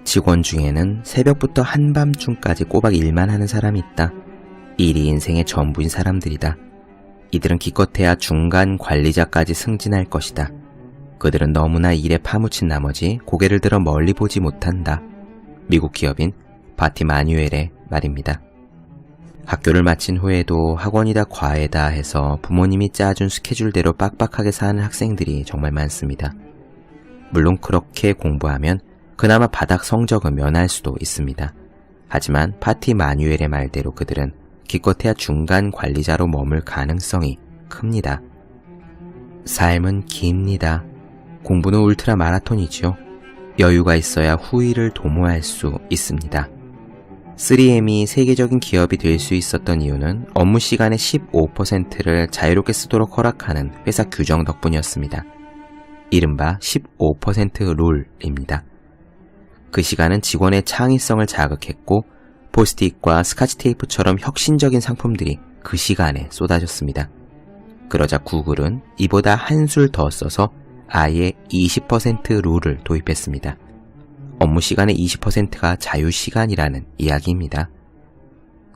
직원 중에는 새벽부터 한밤중까지 꼬박 일만 하는 사람이 있다. 일이 인생의 전부인 사람들이다. 이들은 기껏해야 중간 관리자까지 승진할 것이다. 그들은 너무나 일에 파묻힌 나머지 고개를 들어 멀리 보지 못한다. 미국 기업인 바티 마뉴엘의 말입니다. 학교를 마친 후에도 학원이다 과외다 해서 부모님이 짜준 스케줄대로 빡빡하게 사는 학생들이 정말 많습니다. 물론 그렇게 공부하면 그나마 바닥 성적은 면할 수도 있습니다. 하지만 파티 마뉴엘의 말대로 그들은 기껏해야 중간 관리자로 머물 가능성이 큽니다. 삶은 깁니다. 공부는 울트라 마라톤이지요. 여유가 있어야 후일을 도모할 수 있습니다. 3M이 세계적인 기업이 될 수 있었던 이유는 업무 시간의 15%를 자유롭게 쓰도록 허락하는 회사 규정 덕분이었습니다. 이른바 15% 룰입니다. 그 시간은 직원의 창의성을 자극했고 포스트잇과 스카치 테이프처럼 혁신적인 상품들이 그 시간에 쏟아졌습니다. 그러자 구글은 이보다 한술 더 써서 아예 20% 룰을 도입했습니다. 업무 시간의 20%가 자유시간이라는 이야기입니다.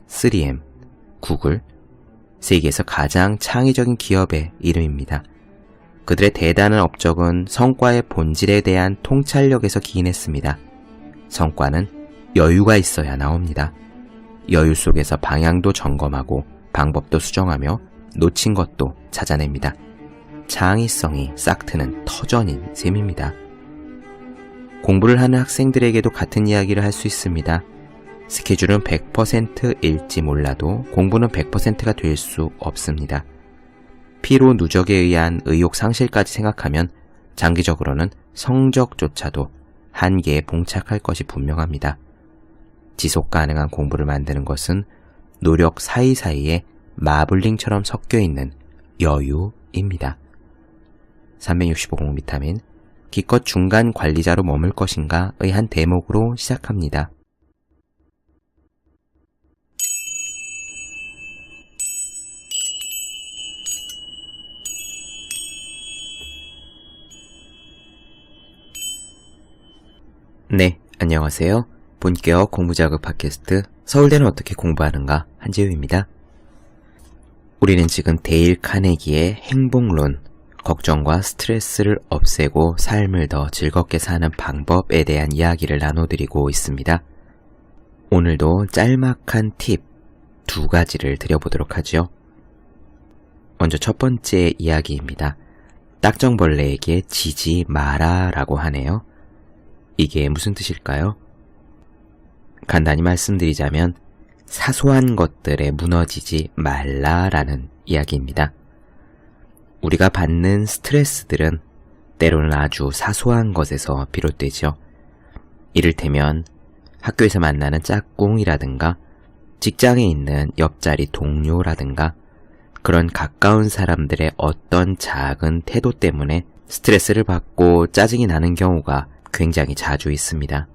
3M, 구글, 세계에서 가장 창의적인 기업의 이름입니다. 그들의 대단한 업적은 성과의 본질에 대한 통찰력에서 기인했습니다. 성과는 여유가 있어야 나옵니다. 여유 속에서 방향도 점검하고 방법도 수정하며 놓친 것도 찾아냅니다. 창의성이 싹 트는 터전인 셈입니다. 공부를 하는 학생들에게도 같은 이야기를 할 수 있습니다. 스케줄은 100%일지 몰라도 공부는 100%가 될 수 없습니다. 피로 누적에 의한 의욕 상실까지 생각하면 장기적으로는 성적조차도 한계에 봉착할 것이 분명합니다. 지속 가능한 공부를 만드는 것은 노력 사이사이에 마블링처럼 섞여있는 여유입니다. 365 공비타민, 기껏 중간 관리자로 머물 것인가의 한 대목으로 시작합니다. 네, 안녕하세요. 본격 공부자극 팟캐스트 서울대는 어떻게 공부하는가 한지우입니다. 우리는 지금 데일 카네기의 행복론, 걱정과 스트레스를 없애고 삶을 더 즐겁게 사는 방법에 대한 이야기를 나눠드리고 있습니다. 오늘도 짤막한 팁 2가지를 드려보도록 하죠. 먼저 첫 번째 이야기입니다. 딱정벌레에게 지지 마라 라고 하네요. 이게 무슨 뜻일까요? 간단히 말씀드리자면 사소한 것들에 무너지지 말라라는 이야기입니다. 우리가 받는 스트레스들은 때로는 아주 사소한 것에서 비롯되죠. 이를테면 학교에서 만나는 짝꿍이라든가 직장에 있는 옆자리 동료라든가 그런 가까운 사람들의 어떤 작은 태도 때문에 스트레스를 받고 짜증이 나는 경우가 굉장히 자주 있습니다.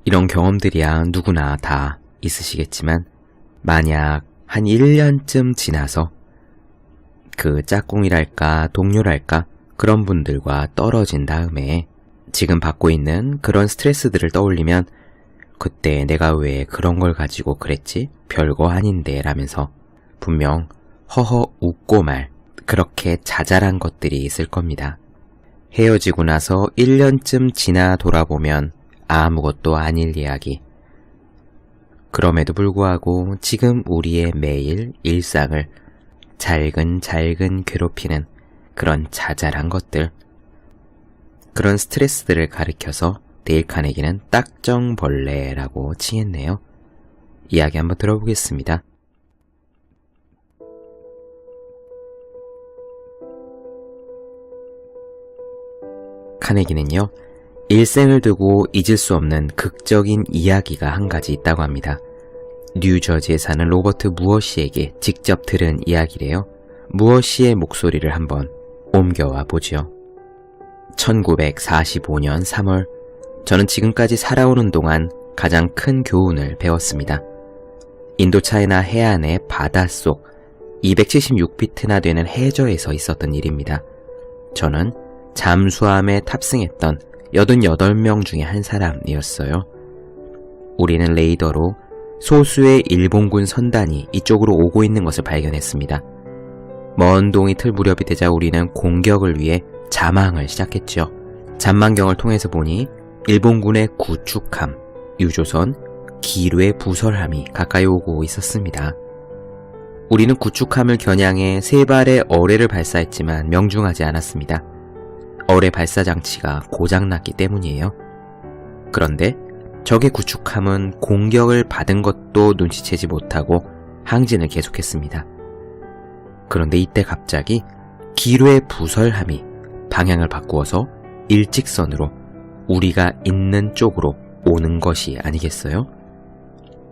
이런 경험들이야 누구나 다 있으시겠지만 만약 한 1년쯤 지나서 그 짝꿍이랄까 동료랄까 그런 분들과 떨어진 다음에 지금 받고 있는 그런 스트레스들을 떠올리면 그때 내가 왜 그런 걸 가지고 그랬지? 별거 아닌데 라면서 분명 허허 웃고 말 그렇게 자잘한 것들이 있을 겁니다. 헤어지고 나서 1년쯤 지나 돌아보면 아무것도 아닐 이야기. 그럼에도 불구하고 지금 우리의 매일 일상을 잘근잘근 괴롭히는 그런 자잘한 것들, 그런 스트레스들을 가리켜서 데일 카네기는 딱정벌레라고 칭했네요. 이야기 한번 들어보겠습니다. 카네기는요, 일생을 두고 잊을 수 없는 극적인 이야기가 한 가지 있다고 합니다. 뉴저지에 사는 로버트 무어 씨에게 직접 들은 이야기래요. 무어 씨의 목소리를 한번 옮겨와 보죠. 1945년 3월, 저는 지금까지 살아오는 동안 가장 큰 교훈을 배웠습니다. 인도차이나 해안의 바닷속 276피트나 되는 해저에서 있었던 일입니다. 저는 잠수함에 탑승했던 88명 중에 한 사람이었어요. 우리는 레이더로 소수의 일본군 선단이 이쪽으로 오고 있는 것을 발견했습니다. 먼 동이 틀 무렵이 되자 우리는 공격을 위해 자망을 시작했죠. 잠망경을 통해서 보니 일본군의 구축함, 유조선, 기뢰 부설함이 가까이 오고 있었습니다. 우리는 구축함을 겨냥해 3발의 어뢰를 발사했지만 명중하지 않았습니다. 어뢰 발사 장치가 고장났기 때문이에요. 그런데 적의 구축함은 공격을 받은 것도 눈치채지 못하고 항진을 계속했습니다. 그런데 이때 갑자기 기뢰 부설함이 방향을 바꾸어서 일직선으로 우리가 있는 쪽으로 오는 것이 아니겠어요?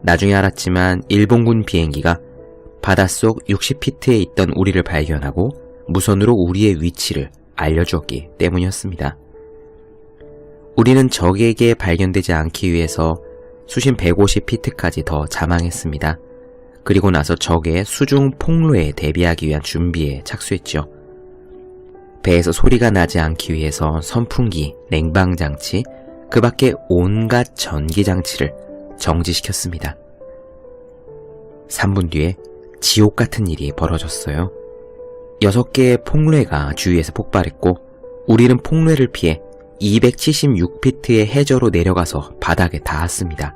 나중에 알았지만 일본군 비행기가 바닷속 60피트에 있던 우리를 발견하고 무선으로 우리의 위치를 알려주었기 때문이었습니다. 우리는 적에게 발견되지 않기 위해서 수심 150피트까지 더 자망했습니다. 그리고 나서 적의 수중 폭로에 대비하기 위한 준비에 착수했죠. 배에서 소리가 나지 않기 위해서 선풍기, 냉방장치, 그 밖에 온갖 전기장치를 정지시켰습니다. 3분 뒤에 지옥 같은 일이 벌어졌어요. 6개의 폭뢰가 주위에서 폭발했고 우리는 폭뢰를 피해 276피트의 해저로 내려가서 바닥에 닿았습니다.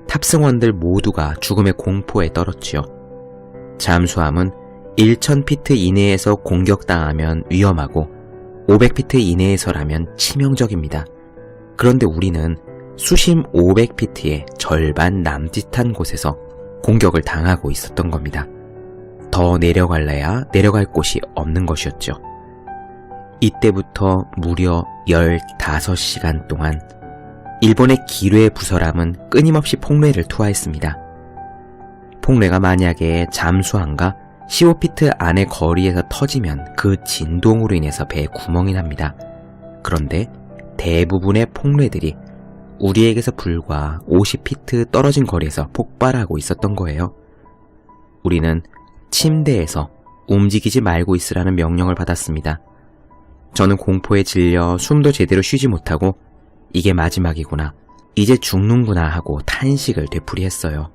탑승원들 모두가 죽음의 공포에 떨었지요. 잠수함은 1000피트 이내에서 공격당하면 위험하고 500피트 이내에서라면 치명적입니다. 그런데 우리는 수심 500피트의 절반 남짓한 곳에서 공격을 당하고 있었던 겁니다. 더 내려갈래야 내려갈 곳이 없는 것이었죠. 이때부터 무려 15시간 동안 일본의 기뢰 부설함은 끊임없이 폭뢰를 투하했습니다. 폭뢰가 만약에 잠수함과 15피트 안의 거리에서 터지면 그 진동으로 인해서 배에 구멍이 납니다. 그런데 대부분의 폭뢰들이 우리에게서 불과 50피트 떨어진 거리에서 폭발하고 있었던 거예요. 우리는 침대에서 움직이지 말고 있으라는 명령을 받았습니다. 저는 공포에 질려 숨도 제대로 쉬지 못하고 이게 마지막이구나, 이제 죽는구나 하고 탄식을 되풀이했어요.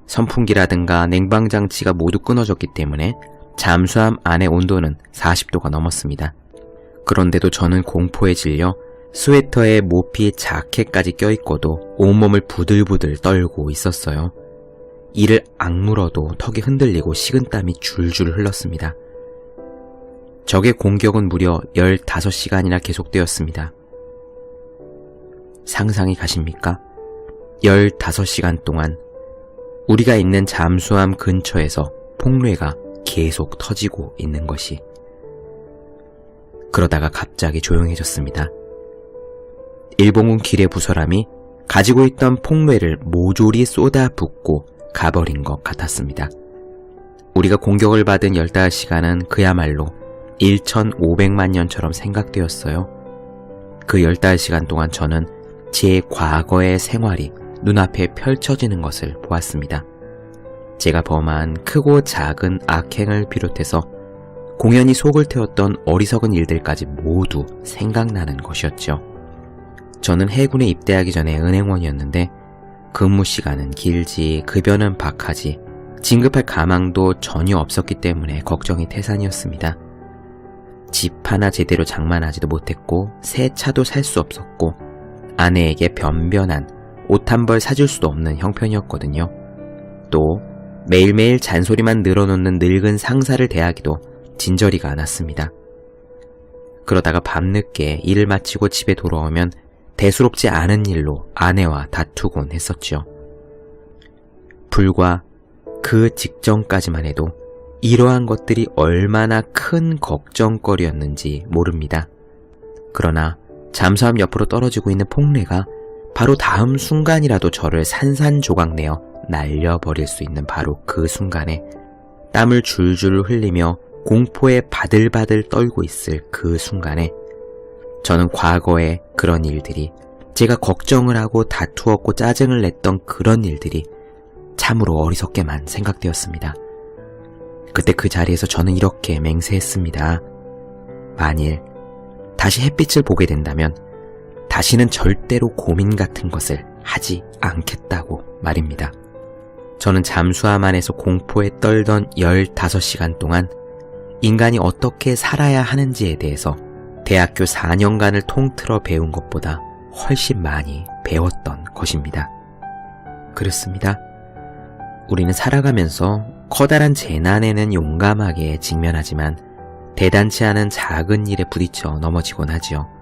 선풍기라든가 냉방장치가 모두 끊어졌기 때문에 잠수함 안의 온도는 40도가 넘었습니다. 그런데도 저는 공포에 질려 스웨터에 모피 자켓까지 껴입고도 온몸을 부들부들 떨고 있었어요. 이를 악물어도 턱이 흔들리고 식은땀이 줄줄 흘렀습니다. 적의 공격은 무려 15시간이나 계속되었습니다. 상상이 가십니까? 15시간 동안 우리가 있는 잠수함 근처에서 폭뢰가 계속 터지고 있는 것이. 그러다가 갑자기 조용해졌습니다. 일본군 기뢰 부설함이 가지고 있던 폭뢰를 모조리 쏟아붓고 가버린 것 같았습니다. 우리가 공격을 받은 15시간은 그야말로 1500만 년처럼 생각되었어요. 그 15시간 동안 저는 제 과거의 생활이 눈앞에 펼쳐지는 것을 보았습니다. 제가 범한 크고 작은 악행을 비롯해서 공연히 속을 태웠던 어리석은 일들까지 모두 생각나는 것이었죠. 저는 해군에 입대하기 전에 은행원이었는데 근무 시간은 길지 급여는 박하지 진급할 가망도 전혀 없었기 때문에 걱정이 태산이었습니다. 집 하나 제대로 장만하지도 못했고 새 차도 살 수 없었고 아내에게 변변한 옷 한 벌 사줄 수도 없는 형편이었거든요. 또 매일매일 잔소리만 늘어놓는 늙은 상사를 대하기도 진저리가 않았습니다. 그러다가 밤늦게 일을 마치고 집에 돌아오면 대수롭지 않은 일로 아내와 다투곤 했었죠. 불과 그 직전까지만 해도 이러한 것들이 얼마나 큰 걱정거리였는지 모릅니다. 그러나 잠수함 옆으로 떨어지고 있는 폭뢰가 바로 다음 순간이라도 저를 산산조각내어 날려버릴 수 있는 바로 그 순간에 땀을 줄줄 흘리며 공포에 바들바들 떨고 있을 그 순간에 저는 과거의 그런 일들이, 제가 걱정을 하고 다투었고 짜증을 냈던 그런 일들이 참으로 어리석게만 생각되었습니다. 그때 그 자리에서 저는 이렇게 맹세했습니다. 만일 다시 햇빛을 보게 된다면 다시는 절대로 고민 같은 것을 하지 않겠다고 말입니다. 저는 잠수함 안에서 공포에 떨던 15시간 동안 인간이 어떻게 살아야 하는지에 대해서 대학교 4년간을 통틀어 배운 것보다 훨씬 많이 배웠던 것입니다. 그렇습니다. 우리는 살아가면서 커다란 재난에는 용감하게 직면하지만 대단치 않은 작은 일에 부딪혀 넘어지곤 하지요.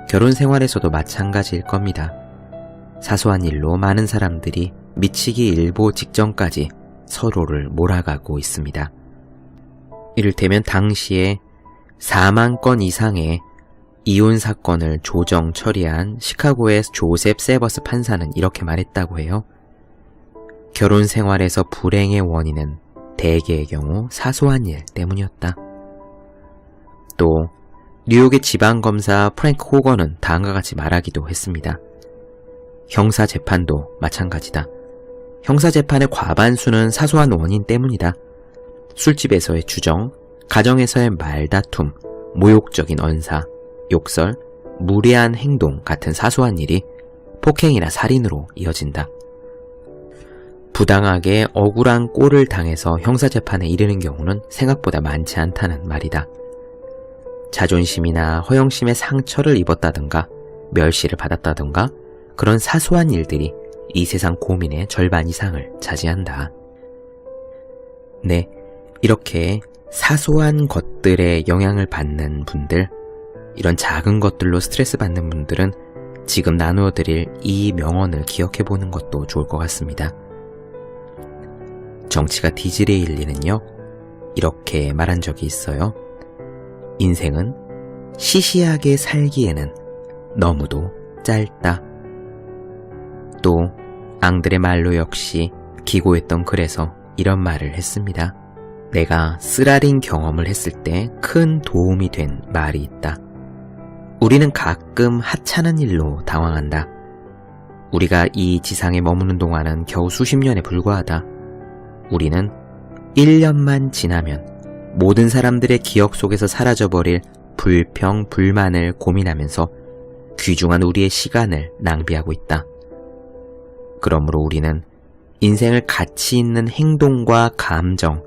결혼 생활에서도 마찬가지일 겁니다. 사소한 일로 많은 사람들이 미치기 일보 직전까지 서로를 몰아가고 있습니다. 이를테면 당시에 4만 건 이상의 이혼 사건을 조정 처리한 시카고의 조셉 세버스 판사는 이렇게 말했다고 해요. 결혼 생활에서 불행의 원인은 대개의 경우 사소한 일 때문이었다. 또 뉴욕의 지방검사 프랭크 호거는 다음과 같이 말하기도 했습니다. 형사재판도 마찬가지다. 형사재판의 과반수는 사소한 원인 때문이다. 술집에서의 주정, 가정에서의 말다툼, 모욕적인 언사, 욕설, 무례한 행동 같은 사소한 일이 폭행이나 살인으로 이어진다. 부당하게 억울한 꼴을 당해서 형사재판에 이르는 경우는 생각보다 많지 않다는 말이다. 자존심이나 허영심의 상처를 입었다든가 멸시를 받았다든가 그런 사소한 일들이 이 세상 고민의 절반 이상을 차지한다. 네, 이렇게 사소한 것들에 영향을 받는 분들, 이런 작은 것들로 스트레스 받는 분들은 지금 나누어드릴 이 명언을 기억해보는 것도 좋을 것 같습니다. 정치가 디즈레일리는요, 이렇게 말한 적이 있어요. 인생은 시시하게 살기에는 너무도 짧다. 또 앙드레 말로 역시 기고했던 글에서 이런 말을 했습니다. 내가 쓰라린 경험을 했을 때 큰 도움이 된 말이 있다. 우리는 가끔 하찮은 일로 당황한다. 우리가 이 지상에 머무는 동안은 겨우 수십 년에 불과하다. 우리는 1년만 지나면 모든 사람들의 기억 속에서 사라져버릴 불평, 불만을 고민하면서 귀중한 우리의 시간을 낭비하고 있다. 그러므로 우리는 인생을 가치 있는 행동과 감정,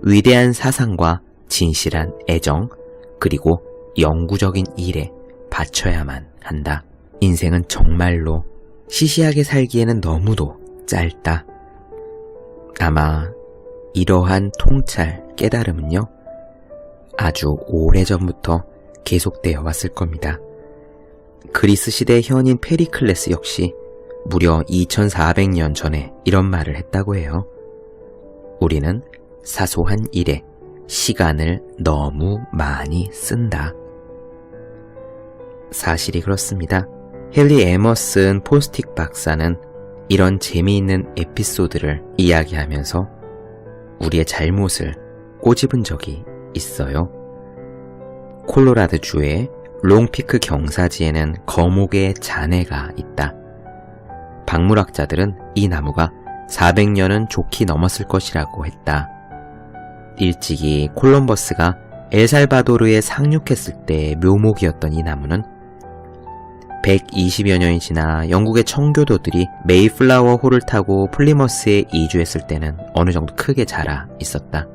위대한 사상과 진실한 애정, 그리고 영구적인 일에 바쳐야만 한다. 인생은 정말로 시시하게 살기에는 너무도 짧다. 아마 이러한 통찰, 깨달음은요, 아주 오래전부터 계속되어 왔을 겁니다. 그리스 시대 현인 페리클레스 역시 무려 2400년 전에 이런 말을 했다고 해요. 우리는 사소한 일에 시간을 너무 많이 쓴다. 사실이 그렇습니다. 헨리 에머슨 포스틱 박사는 이런 재미있는 에피소드를 이야기하면서 우리의 잘못을 꼬집은 적이 있어요. 콜로라도주의 롱피크 경사지에는 거목의 잔해가 있다. 박물학자들은 이 나무가 400년은 좋게 넘었을 것이라고 했다. 일찍이 콜럼버스가 엘살바도르에 상륙했을 때 묘목이었던 이 나무는 120여 년이 지나 영국의 청교도들이 메이플라워 호를 타고 플리머스에 이주했을 때는 어느 정도 크게 자라 있었다.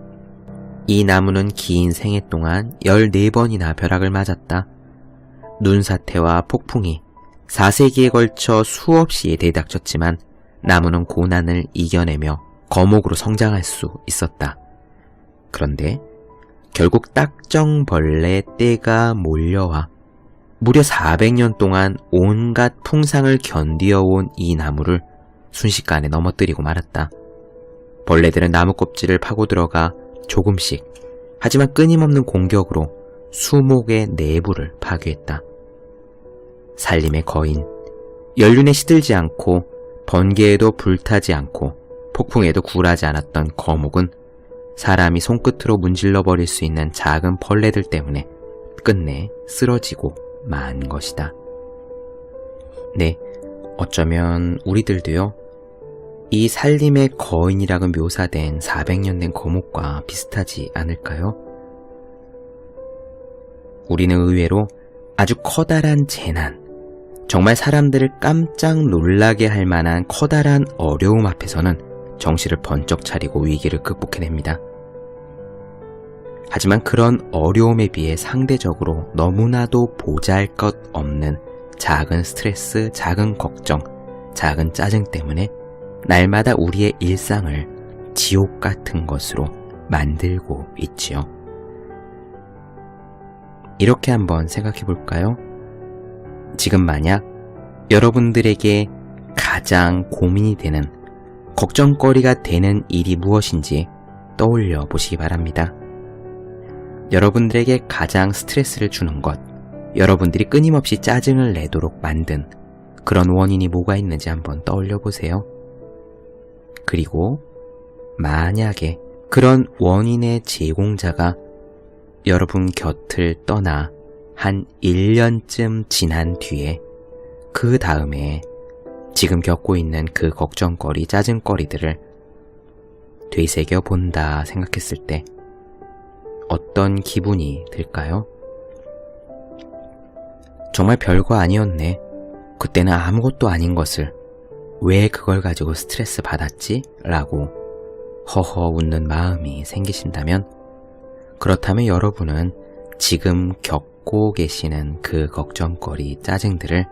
이 나무는 긴 생애 동안 14번이나 벼락을 맞았다. 눈사태와 폭풍이 4세기에 걸쳐 수없이 대닥쳤지만 나무는 고난을 이겨내며 거목으로 성장할 수 있었다. 그런데 결국 딱정벌레 때가 몰려와 무려 400년 동안 온갖 풍상을 견디어온 이 나무를 순식간에 넘어뜨리고 말았다. 벌레들은 나무 껍질을 파고 들어가 조금씩, 하지만 끊임없는 공격으로 수목의 내부를 파괴했다. 산림의 거인, 연륜에 시들지 않고 번개에도 불타지 않고 폭풍에도 굴하지 않았던 거목은 사람이 손끝으로 문질러 버릴 수 있는 작은 벌레들 때문에 끝내 쓰러지고 만 것이다. 네, 어쩌면 우리들도요, 이 산림의 거인이라고 묘사된 400년 된 거목과 비슷하지 않을까요? 우리는 의외로 아주 커다란 재난, 정말 사람들을 깜짝 놀라게 할 만한 커다란 어려움 앞에서는 정신을 번쩍 차리고 위기를 극복해냅니다. 하지만 그런 어려움에 비해 상대적으로 너무나도 보잘것없는 작은 스트레스, 작은 걱정, 작은 짜증 때문에 날마다 우리의 일상을 지옥 같은 것으로 만들고 있지요. 이렇게 한번 생각해 볼까요? 지금 만약 여러분들에게 가장 고민이 되는, 걱정거리가 되는 일이 무엇인지 떠올려 보시기 바랍니다. 여러분들에게 가장 스트레스를 주는 것, 여러분들이 끊임없이 짜증을 내도록 만든 그런 원인이 뭐가 있는지 한번 떠올려 보세요. 그리고 만약에 그런 원인의 제공자가 여러분 곁을 떠나 한 1년쯤 지난 뒤에 그 다음에 지금 겪고 있는 그 걱정거리, 짜증거리들을 되새겨 본다 생각했을 때 어떤 기분이 들까요? 정말 별거 아니었네. 그때는 아무것도 아닌 것을 왜 그걸 가지고 스트레스 받았지? 라고 허허 웃는 마음이 생기신다면, 그렇다면 여러분은 지금 겪고 계시는 그 걱정거리, 짜증들을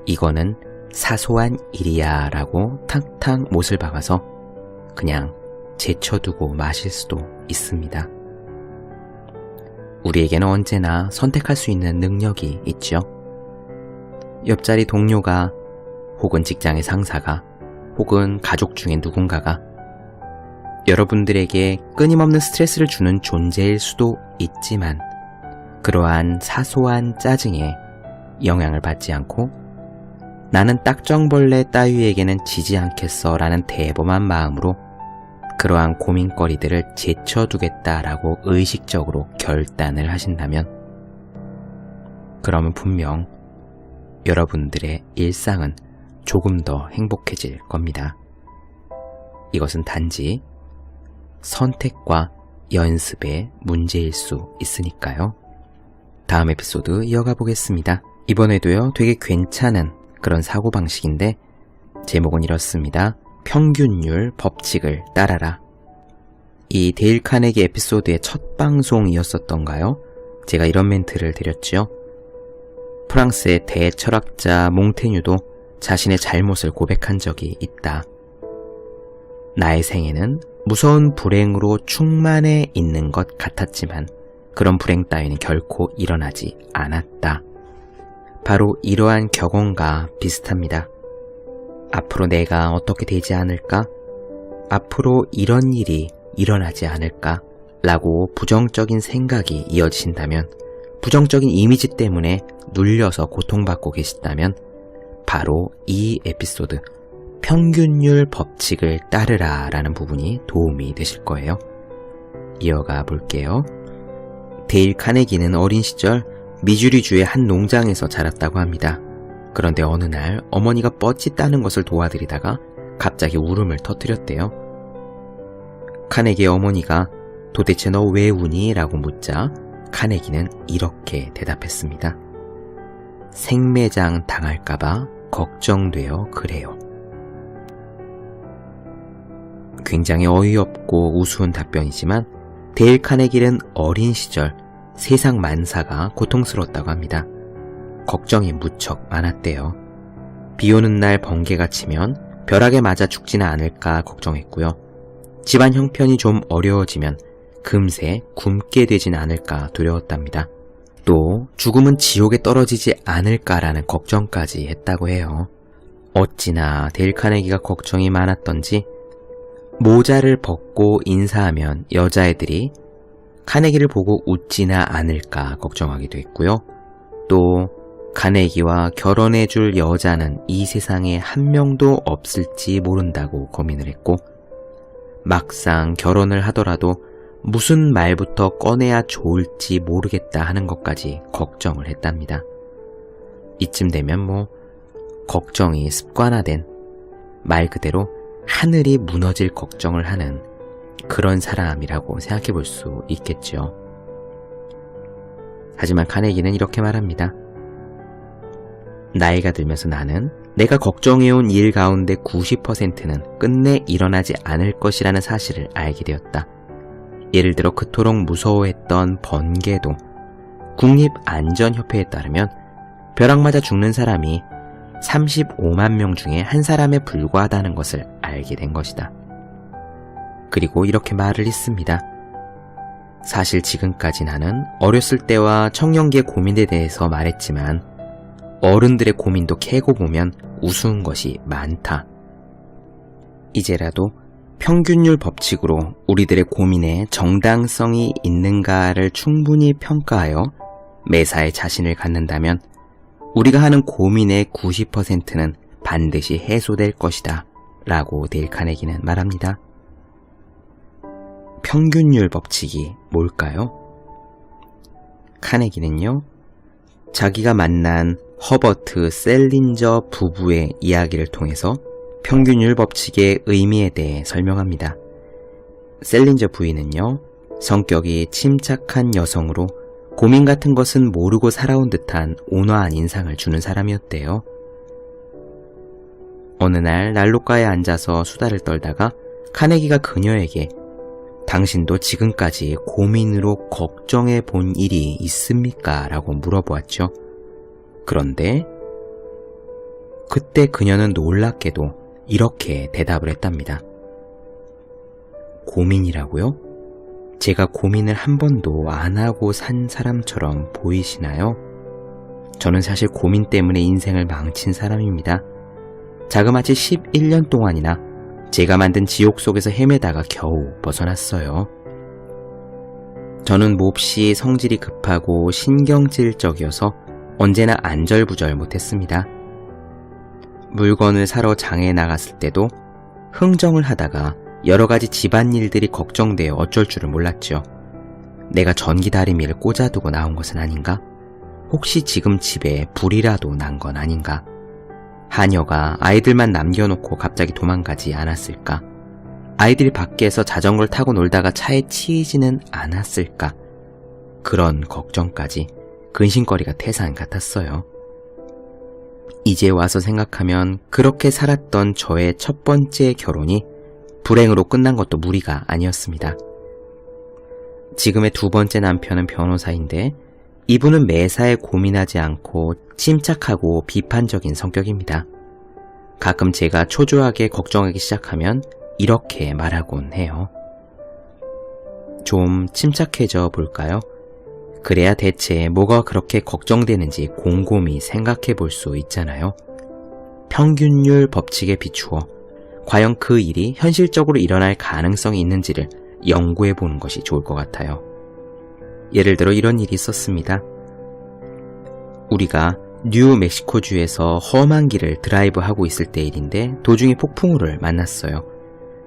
이거는 사소한 일이야 라고 탕탕 못을 박아서 그냥 제쳐두고 마실 수도 있습니다. 우리에게는 언제나 선택할 수 있는 능력이 있죠. 옆자리 동료가, 혹은 직장의 상사가, 혹은 가족 중에 누군가가 여러분들에게 끊임없는 스트레스를 주는 존재일 수도 있지만, 그러한 사소한 짜증에 영향을 받지 않고 나는 딱정벌레 따위에게는 지지 않겠어 라는 대범한 마음으로 그러한 고민거리들을 제쳐두겠다라고 의식적으로 결단을 하신다면, 그러면 분명 여러분들의 일상은 조금 더 행복해질 겁니다. 이것은 단지 선택과 연습의 문제일 수 있으니까요. 다음 에피소드 이어가 보겠습니다. 이번에도요, 되게 괜찮은 그런 사고방식인데 제목은 이렇습니다. 평균율 법칙을 따라라. 이 데일 카네기 에피소드의 첫 방송이었었던가요? 제가 이런 멘트를 드렸죠. 프랑스의 대철학자 몽테뉴도 자신의 잘못을 고백한 적이 있다. 나의 생애는 무서운 불행으로 충만해 있는 것 같았지만 그런 불행 따위는 결코 일어나지 않았다. 바로 이러한 격언과 비슷합니다. 앞으로 내가 어떻게 되지 않을까? 앞으로 이런 일이 일어나지 않을까? 라고 부정적인 생각이 이어지신다면, 부정적인 이미지 때문에 눌려서 고통받고 계시다면 바로 이 에피소드 평균율 법칙을 따르라 라는 부분이 도움이 되실 거예요. 이어가 볼게요. 데일 카네기는 어린 시절 미주리주의 한 농장에서 자랐다고 합니다. 그런데 어느 날 어머니가 뻗치 따는 것을 도와드리다가 갑자기 울음을 터뜨렸대요. 카네기의 어머니가 도대체 너 왜 우니? 라고 묻자 카네기는 이렇게 대답했습니다. 생매장 당할까봐 걱정되어 그래요. 굉장히 어이없고 우스운 답변이지만 데일 카네기는 어린 시절 세상 만사가 고통스러웠다고 합니다. 걱정이 무척 많았대요. 비 오는 날 번개가 치면 벼락에 맞아 죽지는 않을까 걱정했고요. 집안 형편이 좀 어려워지면 금세 굶게 되진 않을까 두려웠답니다. 또 죽음은 지옥에 떨어지지 않을까라는 걱정까지 했다고 해요. 어찌나 데일 카네기가 걱정이 많았던지 모자를 벗고 인사하면 여자애들이 카네기를 보고 웃지나 않을까 걱정하기도 했고요. 또 카네기와 결혼해줄 여자는 이 세상에 한 명도 없을지 모른다고 고민을 했고, 막상 결혼을 하더라도 무슨 말부터 꺼내야 좋을지 모르겠다 하는 것까지 걱정을 했답니다. 이쯤 되면 걱정이 습관화된, 말 그대로 하늘이 무너질 걱정을 하는 그런 사람이라고 생각해 볼 수 있겠죠. 하지만 카네기는 이렇게 말합니다. 나이가 들면서 나는 내가 걱정해온 일 가운데 90%는 끝내 일어나지 않을 것이라는 사실을 알게 되었다. 예를 들어 그토록 무서워했던 번개도 국립안전협회에 따르면 벼락 맞아 죽는 사람이 35만 명 중에 한 사람에 불과하다는 것을 알게 된 것이다. 그리고 이렇게 말을 했습니다. 사실 지금까지 나는 어렸을 때와 청년기의 고민에 대해서 말했지만 어른들의 고민도 캐고 보면 우스운 것이 많다. 이제라도 평균율 법칙으로 우리들의 고민에 정당성이 있는가를 충분히 평가하여 매사에 자신을 갖는다면 우리가 하는 고민의 90%는 반드시 해소될 것이다 라고 데일 카네기는 말합니다. 평균율 법칙이 뭘까요? 카네기는요, 자기가 만난 허버트 셀린저 부부의 이야기를 통해서 평균율 법칙의 의미에 대해 설명합니다. 셀린저 부인은요, 성격이 침착한 여성으로 고민 같은 것은 모르고 살아온 듯한 온화한 인상을 주는 사람이었대요. 어느 날 난로가에 앉아서 수다를 떨다가 카네기가 그녀에게 당신도 지금까지 고민으로 걱정해 본 일이 있습니까? 라고 물어보았죠. 그런데 그때 그녀는 놀랍게도 이렇게 대답을 했답니다. 고민이라고요? 제가 고민을 한 번도 안 하고 산 사람처럼 보이시나요? 저는 사실 고민 때문에 인생을 망친 사람입니다. 자그마치 11년 동안이나 제가 만든 지옥 속에서 헤매다가 겨우 벗어났어요. 저는 몹시 성질이 급하고 신경질적이어서 언제나 안절부절 못했습니다. 물건을 사러 장에 나갔을 때도 흥정을 하다가 여러 가지 집안일들이 걱정되어 어쩔 줄을 몰랐죠. 내가 전기다리미를 꽂아두고 나온 것은 아닌가? 혹시 지금 집에 불이라도 난 건 아닌가? 하녀가 아이들만 남겨놓고 갑자기 도망가지 않았을까? 아이들이 밖에서 자전거를 타고 놀다가 차에 치이지는 않았을까? 그런 걱정까지 근심거리가 태산 같았어요. 이제 와서 생각하면 그렇게 살았던 저의 첫 번째 결혼이 불행으로 끝난 것도 무리가 아니었습니다. 지금의 두 번째 남편은 변호사인데 이분은 매사에 고민하지 않고 침착하고 비판적인 성격입니다. 가끔 제가 초조하게 걱정하기 시작하면 이렇게 말하곤 해요. 좀 침착해져 볼까요? 그래야 대체 뭐가 그렇게 걱정되는지 곰곰이 생각해 볼 수 있잖아요. 평균율 법칙에 비추어 과연 그 일이 현실적으로 일어날 가능성이 있는지를 연구해 보는 것이 좋을 것 같아요. 예를 들어 이런 일이 있었습니다. 우리가 뉴멕시코주에서 험한 길을 드라이브하고 있을 때 일인데 도중에 폭풍우를 만났어요.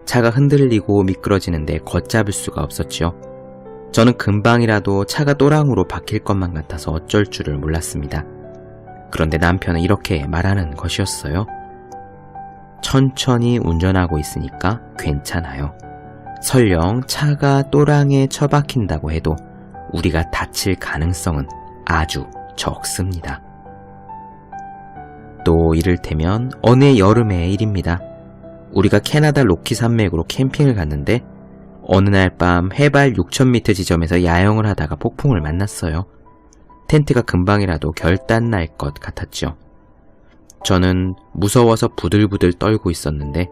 차가 흔들리고 미끄러지는데 걷잡을 수가 없었죠. 저는 금방이라도 차가 또랑으로 박힐 것만 같아서 어쩔 줄을 몰랐습니다. 그런데 남편은 이렇게 말하는 것이었어요. 천천히 운전하고 있으니까 괜찮아요. 설령 차가 또랑에 처박힌다고 해도 우리가 다칠 가능성은 아주 적습니다. 또 이를테면 어느 여름의 일입니다. 우리가 캐나다 로키 산맥으로 캠핑을 갔는데 어느 날 밤 해발 6,000m 지점에서 야영을 하다가 폭풍을 만났어요. 텐트가 금방이라도 결단 날 것 같았죠. 저는 무서워서 부들부들 떨고 있었는데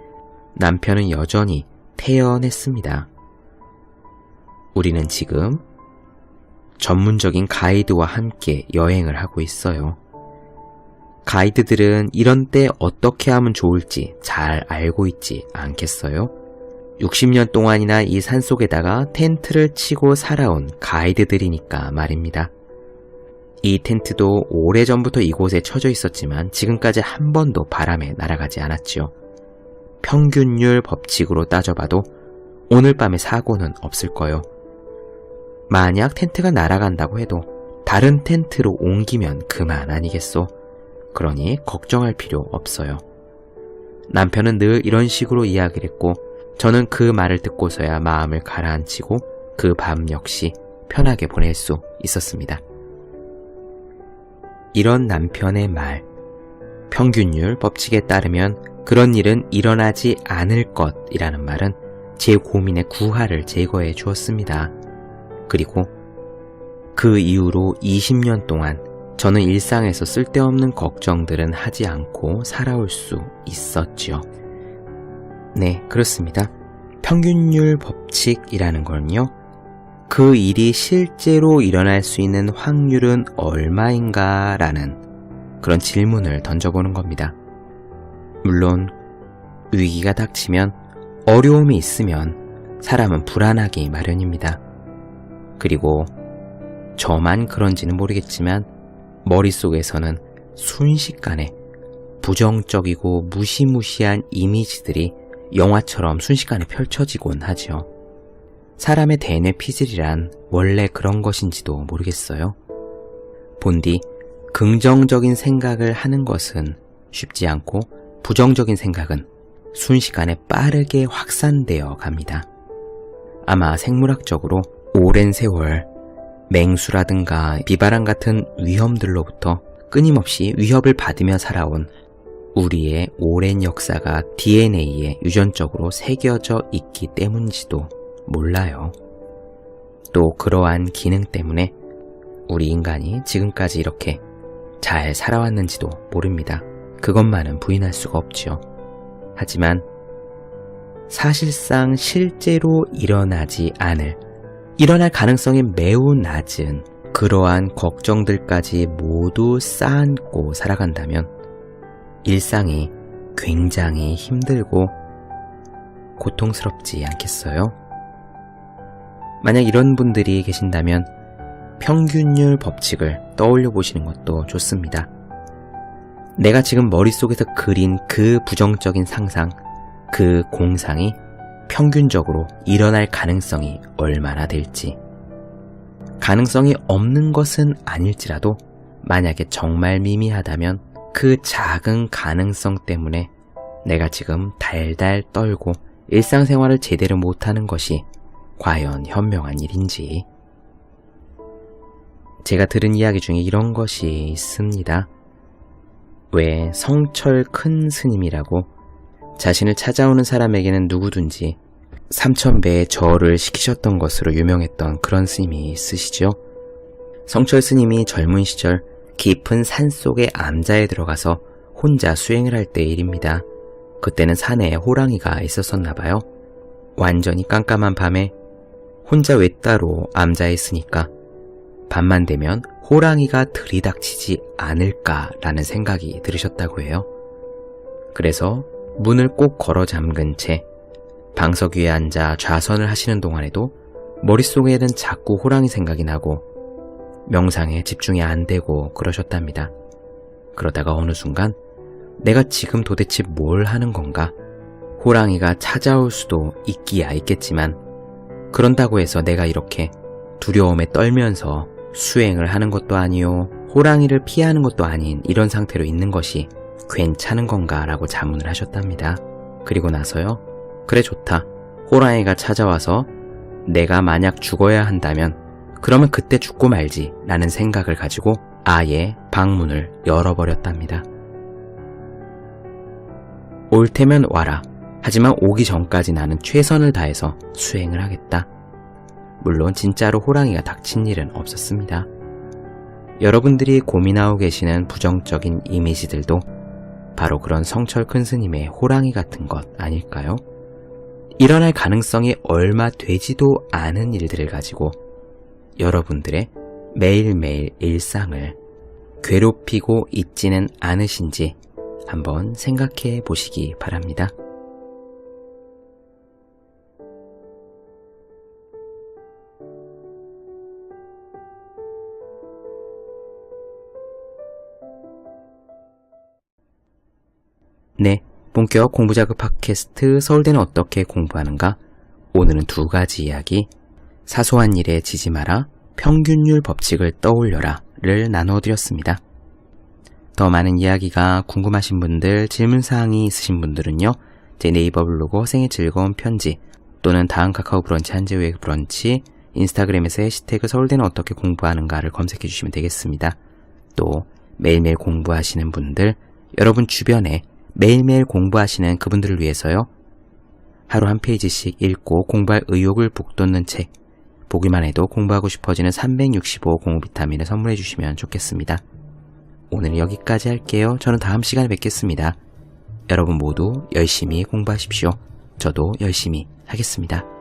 남편은 여전히 태연했습니다. 우리는 지금 전문적인 가이드와 함께 여행을 하고 있어요. 가이드들은 이런 때 어떻게 하면 좋을지 잘 알고 있지 않겠어요? 60년 동안이나 이 산속에다가 텐트를 치고 살아온 가이드들이니까 말입니다. 이 텐트도 오래전부터 이곳에 쳐져 있었지만 지금까지 한 번도 바람에 날아가지 않았죠. 평균율 법칙으로 따져봐도 오늘 밤의 사고는 없을 거요. 만약 텐트가 날아간다고 해도 다른 텐트로 옮기면 그만 아니겠소? 그러니 걱정할 필요 없어요. 남편은 늘 이런 식으로 이야기를 했고 저는 그 말을 듣고서야 마음을 가라앉히고 그 밤 역시 편하게 보낼 수 있었습니다. 이런 남편의 말, 평균율 법칙에 따르면 그런 일은 일어나지 않을 것이라는 말은 제 고민의 구하를 제거해 주었습니다. 그리고 그 이후로 20년 동안 저는 일상에서 쓸데없는 걱정들은 하지 않고 살아올 수 있었죠. 네, 그렇습니다. 평균율 법칙이라는 건요, 그 일이 실제로 일어날 수 있는 확률은 얼마인가 라는 그런 질문을 던져보는 겁니다. 물론 위기가 닥치면, 어려움이 있으면 사람은 불안하기 마련입니다. 그리고 저만 그런지는 모르겠지만 머릿속에서는 순식간에 부정적이고 무시무시한 이미지들이 영화처럼 순식간에 펼쳐지곤 하죠. 사람의 대뇌 피질이란 원래 그런 것인지도 모르겠어요. 본디 긍정적인 생각을 하는 것은 쉽지 않고 부정적인 생각은 순식간에 빠르게 확산되어 갑니다. 아마 생물학적으로 오랜 세월 맹수라든가 비바람 같은 위험들로부터 끊임없이 위협을 받으며 살아온 우리의 오랜 역사가 DNA에 유전적으로 새겨져 있기 때문인지도 몰라요. 또 그러한 기능 때문에 우리 인간이 지금까지 이렇게 잘 살아왔는지도 모릅니다. 그것만은 부인할 수가 없죠. 하지만 사실상 실제로 일어날 가능성이 매우 낮은 그러한 걱정들까지 모두 쌓아안고 살아간다면 일상이 굉장히 힘들고 고통스럽지 않겠어요? 만약 이런 분들이 계신다면 평균율 법칙을 떠올려 보시는 것도 좋습니다. 내가 지금 머릿속에서 그린 그 부정적인 상상, 그 공상이 평균적으로 일어날 가능성이 얼마나 될지. 가능성이 없는 것은 아닐지라도 만약에 정말 미미하다면 그 작은 가능성 때문에 내가 지금 달달 떨고 일상생활을 제대로 못하는 것이 과연 현명한 일인지. 제가 들은 이야기 중에 이런 것이 있습니다. 왜 성철 큰 스님이라고 자신을 찾아오는 사람에게는 누구든지 3000배의 절을 시키셨던 것으로 유명했던 그런 스님이 있으시죠? 성철 스님이 젊은 시절 깊은 산속의 암자에 들어가서 혼자 수행을 할 때의 일입니다. 그때는 산에 호랑이가 있었었나봐요. 완전히 깜깜한 밤에 혼자 외따로 암자에 있으니까 밤만 되면 호랑이가 들이닥치지 않을까라는 생각이 들으셨다고 해요. 그래서 문을 꼭 걸어 잠근 채 방석 위에 앉아 좌선을 하시는 동안에도 머릿속에는 자꾸 호랑이 생각이 나고 명상에 집중이 안 되고 그러셨답니다. 그러다가 어느 순간 내가 지금 도대체 뭘 하는 건가? 호랑이가 찾아올 수도 있기야 있겠지만 그런다고 해서 내가 이렇게 두려움에 떨면서 수행을 하는 것도 아니요, 호랑이를 피하는 것도 아닌 이런 상태로 있는 것이 괜찮은 건가 라고 자문을 하셨답니다. 그리고 나서요, 그래 좋다. 호랑이가 찾아와서 내가 만약 죽어야 한다면 그러면 그때 죽고 말지 라는 생각을 가지고 아예 방문을 열어버렸답니다. 올 테면 와라. 하지만 오기 전까지 나는 최선을 다해서 수행을 하겠다. 물론 진짜로 호랑이가 닥친 일은 없었습니다. 여러분들이 고민하고 계시는 부정적인 이미지들도 바로 그런 성철 큰 스님의 호랑이 같은 것 아닐까요? 일어날 가능성이 얼마 되지도 않은 일들을 가지고 여러분들의 매일매일 일상을 괴롭히고 있지는 않으신지 한번 생각해 보시기 바랍니다. 네, 본격 공부자극 팟캐스트 서울대는 어떻게 공부하는가? 오늘은 두 가지 이야기, 사소한 일에 지지 마라, 평균율 법칙을 떠올려라를 나눠드렸습니다. 더 많은 이야기가 궁금하신 분들, 질문사항이 있으신 분들은요, 제 네이버 블로그 허생의 즐거운 편지 또는 다음 카카오 브런치 한재우의 브런치, 인스타그램에서 해시태그 서울대는 어떻게 공부하는가를 검색해 주시면 되겠습니다. 또 매일매일 공부하시는 분들, 여러분 주변에 매일매일 공부하시는 그분들을 위해서요. 하루 한 페이지씩 읽고 공부할 의욕을 북돋는 책, 보기만 해도 공부하고 싶어지는 365 공부 비타민을 선물해 주시면 좋겠습니다. 오늘 여기까지 할게요. 저는 다음 시간에 뵙겠습니다. 여러분 모두 열심히 공부하십시오. 저도 열심히 하겠습니다.